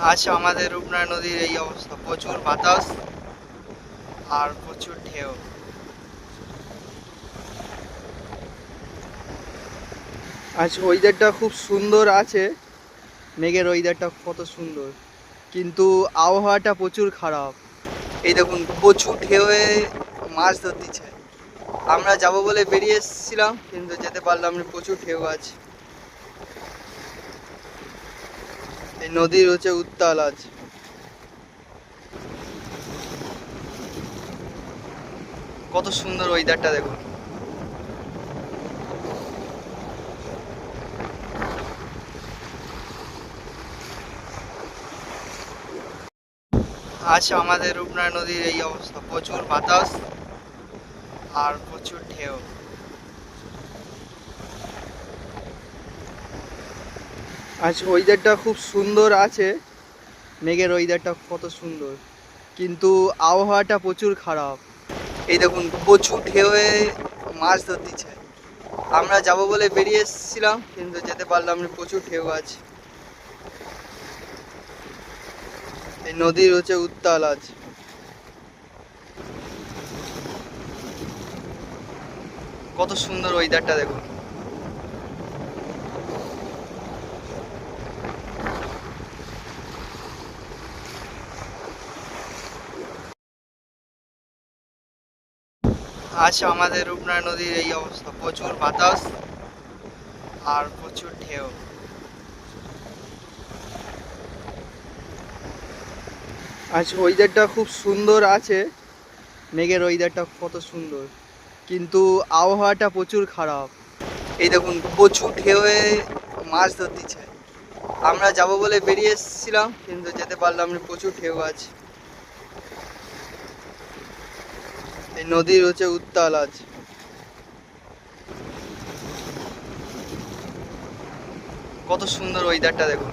আজ আমাদের রূপনারায়ণ নদীর এই অবস্থা, প্রচুর বাতাস আর প্রচুর ঢেউ। আজ ওয়েদারটা খুব সুন্দর আছে, মেঘের ওয়েদারটা কত সুন্দর, কিন্তু আবহাওয়াটা প্রচুর খারাপ। এই দেখুন প্রচুর ঢেউয়ে মাছ ধরতেছে। আমরা যাব বলে বেরিয়ে এসেছিলাম, কিন্তু যেতে পারলাম না, প্রচুর ঢেউ আছে। এই নদীর হচ্ছে উত্তাল আজ। কত সুন্দর ওয়েদারটা দেখুন। আজ আমাদের রূপনারায়ণ নদীর এই অবস্থা, প্রচুর বাতাস আর প্রচুর ঢেউ। আজ ওয়েদারটা খুব সুন্দর আছে, মেঘের ওয়েদারটা কত সুন্দর, কিন্তু আবহাওয়াটা প্রচুর খারাপ। এই দেখুন প্রচুর ঢেউয়ে মাছ ধরতেছে। আমরা যাব বলে বেরিয়ে এসেছিলাম, কিন্তু যেতে পারলাম না, প্রচুর ঢেউ আছে। এই নদীর হচ্ছে উত্তাল আজ। কত সুন্দর ওয়েদারটা দেখুন। আজ আমাদের রূপনারায়ণ নদীর এই অবস্থা, প্রচুর বাতাস আর প্রচুর ঢেউ। আজ ওয়েদারটা খুব সুন্দর আছে, মেঘের ওয়েদারটা কত সুন্দর, কিন্তু আবহাওয়াটা প্রচুর খারাপ। এই দেখুন প্রচুর ঢেউয়ে মাছ ধরতেছে। আমরা যাব বলে বেরিয়ে এসেছিলাম, কিন্তু যেতে পারলাম না, প্রচুর ঢেউ আছে। এই নদীর হচ্ছে উত্তাল আজ। কত সুন্দর ওয়েদারটা দেখুন।